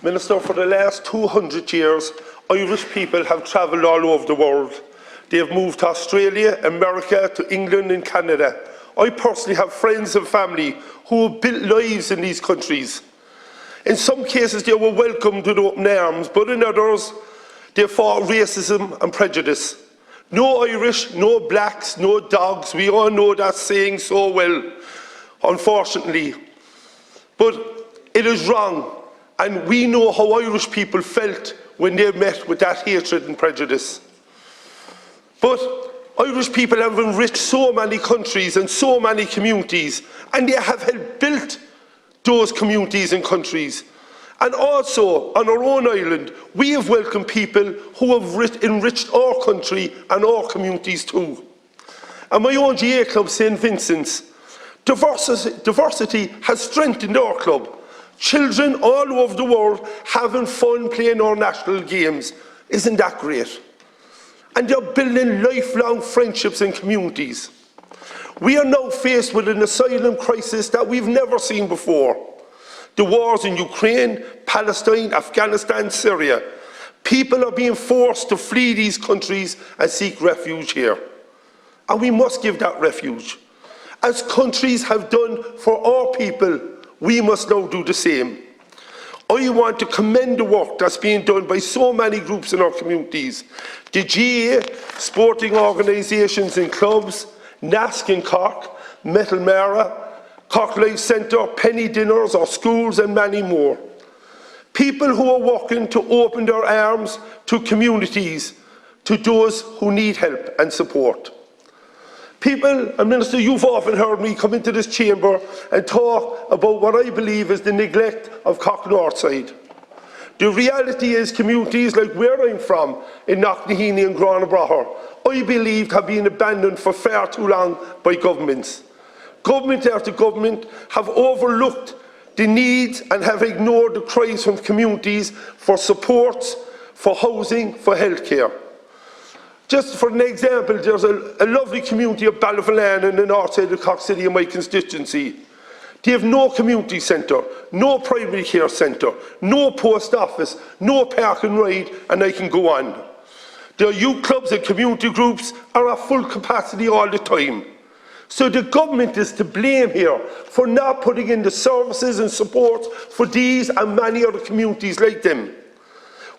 Minister, for the last 200 years, Irish people have travelled all over the world. They have moved to Australia, America, to England and Canada. I personally have friends and family who have built lives in these countries. In some cases, they were welcomed with open arms, but in others, they fought racism and prejudice. No Irish, no blacks, no dogs. We all know that saying so well, unfortunately. But it is wrong, and we know how Irish people felt when they met with that hatred and prejudice. But Irish people have enriched so many countries and so many communities, and they have helped build those communities and countries. And also, on our own island, we have welcomed people who have enriched our country and our communities too. And my own GA club, St. Vincent's, diversity has strengthened our club. Children all over the world having fun playing our national games. Isn't that great? And they're building lifelong friendships and communities. We are now faced with an asylum crisis that we've never seen before. The wars in Ukraine, Palestine, Afghanistan, Syria. People are being forced to flee these countries and seek refuge here. And we must give that refuge. As countries have done for our people, we must now do the same. I want to commend the work that's being done by so many groups in our communities. The GA, sporting organisations and clubs, NASC in Cork, Metal Mara, Cork Life Centre, penny dinners, our schools and many more. People who are working to open their arms to communities, to those who need help and support. People, and Minister, you've often heard me come into this chamber and talk about what I believe is the neglect of Cork Northside. The reality is communities like where I'm from, in Knocknaheeny and Granabraher, I believe have been abandoned for far too long by governments. Government after government have overlooked the needs and have ignored the cries from communities for supports, for housing, for healthcare. Just for an example, there's a lovely community of Ballyvolane in the north side of Cork City in my constituency. They have no community centre, no primary care centre, no post office, no park and ride, and I can go on. Their youth clubs and community groups are at full capacity all the time. So the government is to blame here for not putting in the services and support for these and many other communities like them.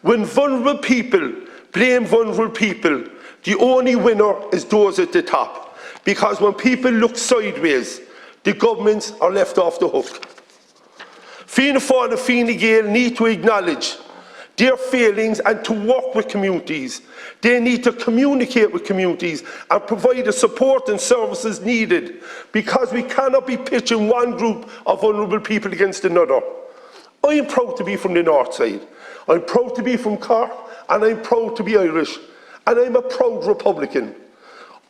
When vulnerable people blame vulnerable people, the only winner is those at the top. Because when people look sideways, the governments are left off the hook. Fianna Fáil and Fine Gael need to acknowledge their failings and to work with communities. They need to communicate with communities and provide the support and services needed, because we cannot be pitching one group of vulnerable people against another. I am proud to be from the north side. I'm proud to be from Cork, and I'm proud to be Irish, and I'm a proud Republican.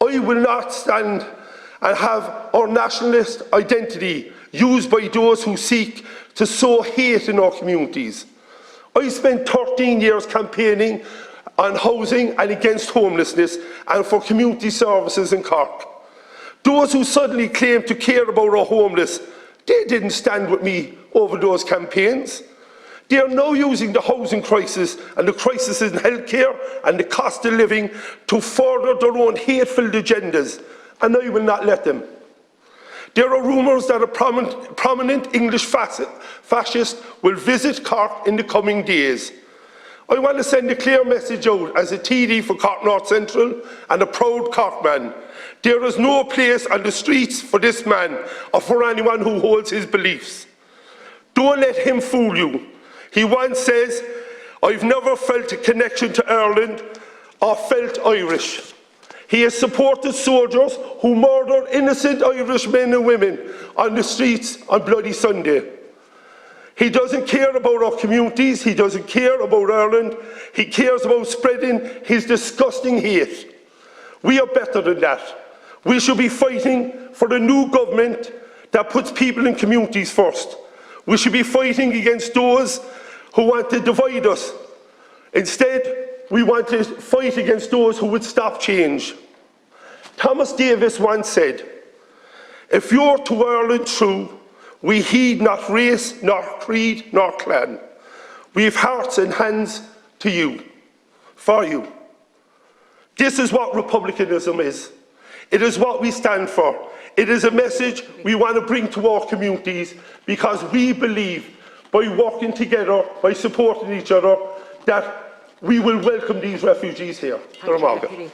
I will not stand and have our nationalist identity used by those who seek to sow hate in our communities. I spent 13 years campaigning on housing and against homelessness and for community services in Cork. Those who suddenly claim to care about our homeless, they didn't stand with me over those campaigns. They are now using the housing crisis and the crisis in healthcare and the cost of living to further their own hateful agendas, and I will not let them. There are rumours that a prominent English fascist will visit Cork in the coming days. I want to send a clear message out as a TD for Cork North Central and a proud Cork man. There is no place on the streets for this man or for anyone who holds his beliefs. Don't let him fool you. He once says, "I've never felt a connection to Ireland or felt Irish." He has supported soldiers who murdered innocent Irish men and women on the streets on Bloody Sunday. He doesn't care about our communities, he doesn't care about Ireland, he cares about spreading his disgusting hate. We are better than that. We should be fighting for a new government that puts people and communities first. We should be fighting against those who want to divide us. Instead, we want to fight against those who would stop change. Thomas Davis once said, "If you're to Ireland true, we heed not race, nor creed, nor clan. We have hearts and hands to you, for you. This is what republicanism is. It is what we stand for. It is a message we want to bring to our communities because we believe by working together, by supporting each other, that we will welcome these refugees here. Thank you, Deputy.